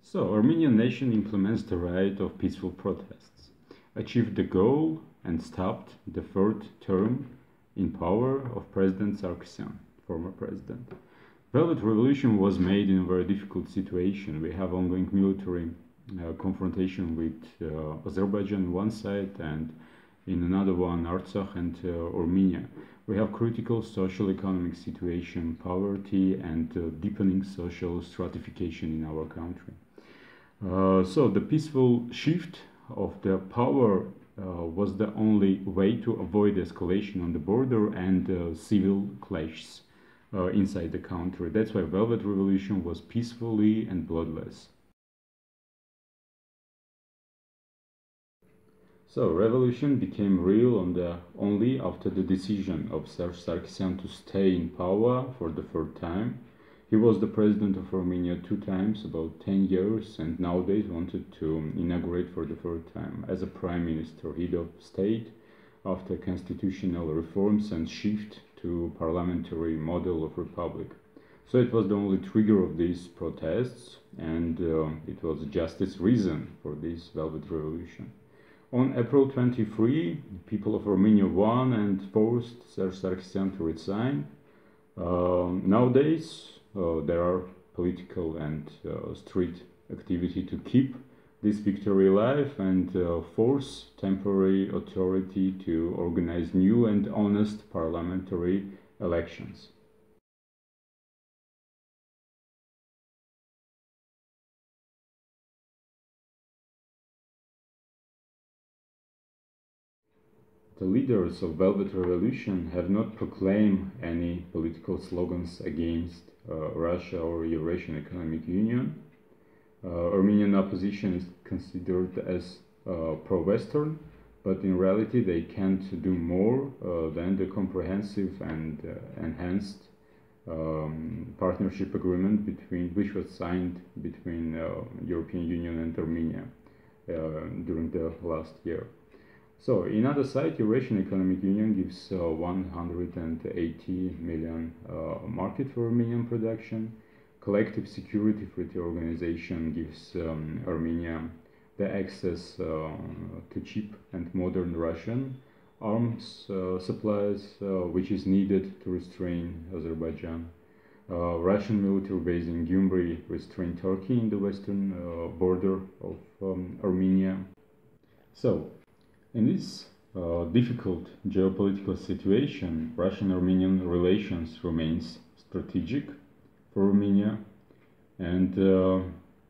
So, Armenian nation implements the right of peaceful protests, achieved the goal and stopped the third term in power of President Zargatsum, former president. Velvet Revolution was made in a very difficult situation. We have ongoing military confrontation with Azerbaijan on one side and in another one Artsakh and Armenia. We have critical social economic situation, poverty and deepening social stratification in our country. So the peaceful shift of the power was the only way to avoid escalation on the border and civil clashes inside the country. That's why Velvet Revolution was peacefully and bloodless. So revolution became real only after the decision of Sargsyan to stay in power for the third time. He was the president of Armenia 2 times, about 10 years, and nowadays wanted to inaugurate for the third time as a prime minister, head of state, after constitutional reforms and shift to parliamentary model of republic. So it was the only trigger of these protests, and it was justice reason for this Velvet Revolution. On April 23, people of Armenia won and forced Sargsyan to resign. Nowadays, there are political and street activity to keep this victory alive and force temporary authority to organize new and honest parliamentary elections. The leaders of Velvet Revolution have not proclaimed any political slogans against Russia or Eurasian Economic Union. Armenian opposition is considered as pro-Western, but in reality they can't do more than the comprehensive and enhanced partnership agreement which was signed between European Union and Armenia during the last year. So, in other side, Eurasian Economic Union gives 180 million market for Armenian production. Collective Security Treaty Organization gives Armenia the access to cheap and modern Russian arms supplies, which is needed to restrain Azerbaijan. Russian military base in Gyumri restrain Turkey in the western border of Armenia. So, in this difficult geopolitical situation, Russian-Armenian relations remains strategic for Armenia, and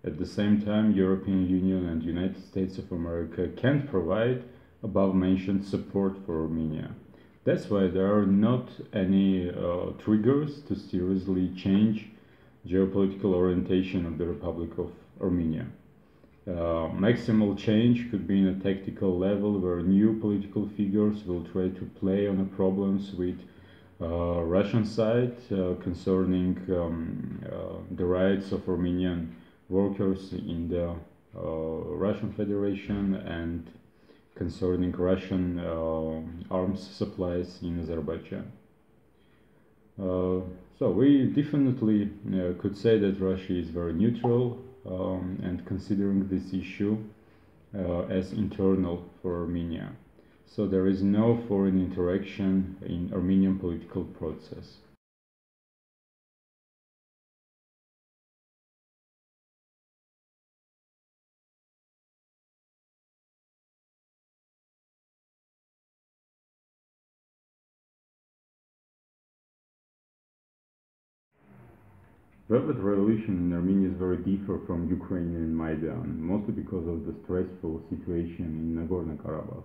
at the same time, European Union and United States of America can't provide above-mentioned support for Armenia. That's why there are not any triggers to seriously change geopolitical orientation of the Republic of Armenia. Maximal change could be in a tactical level where new political figures will try to play on the problems with Russian side concerning the rights of Armenian workers in the Russian Federation and concerning Russian arms supplies in Azerbaijan. So we definitely could say that Russia is very neutral and considering this issue as internal for Armenia. So there is no foreign interaction in Armenian political process. Velvet Revolution in Armenia is very different from Ukraine and Maidan, mostly because of the stressful situation in Nagorno-Karabakh.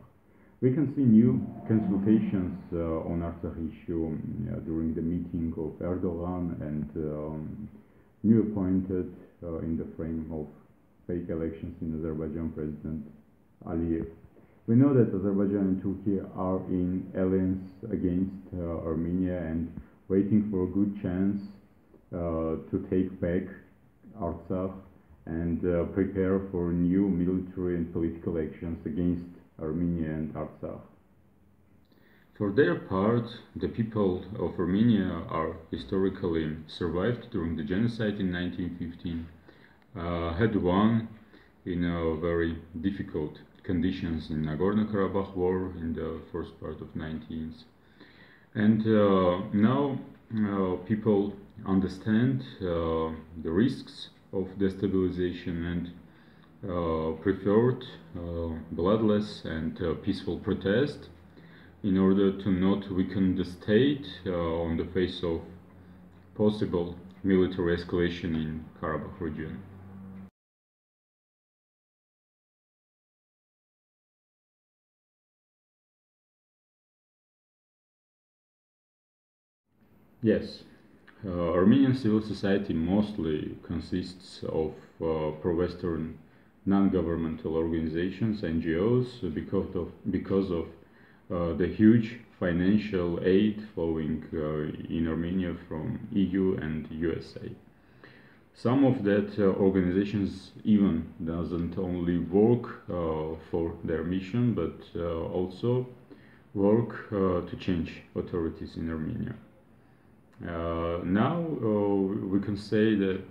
We can see new consultations on Artsakh issue during the meeting of Erdogan and new appointed in the frame of fake elections in Azerbaijan President Aliyev. We know that Azerbaijan and Turkey are in alliance against Armenia and waiting for a good chance to take back Artsakh and prepare for new military and political actions against Armenia and Artsakh. For their part, the people of Armenia are historically survived during the genocide in 1915. had won in very difficult conditions in Nagorno-Karabakh war in the first part of 19th. And now people understand the risks of destabilization and preferred bloodless and peaceful protest in order to not weaken the state on the face of possible military escalation in Karabakh region. Yes, Armenian civil society mostly consists of pro-Western non-governmental organizations, NGOs, because of the huge financial aid flowing in Armenia from EU and USA. Some of that organizations even doesn't only work for their mission, but also work to change authorities in Armenia. Now we can say that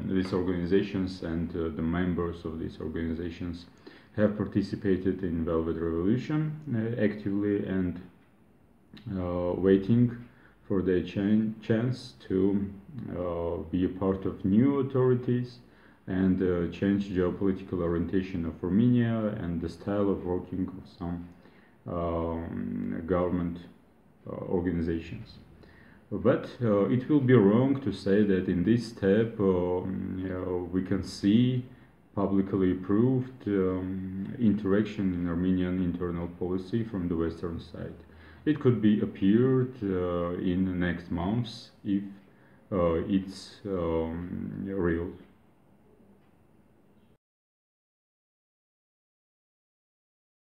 these organizations and the members of these organizations have participated in Velvet Revolution actively and waiting for their chance to be a part of new authorities and change geopolitical orientation of Armenia and the style of working of some government organizations. But it will be wrong to say that in this step we can see publicly approved interaction in Armenian internal policy from the Western side. It could be appeared in the next months if it's real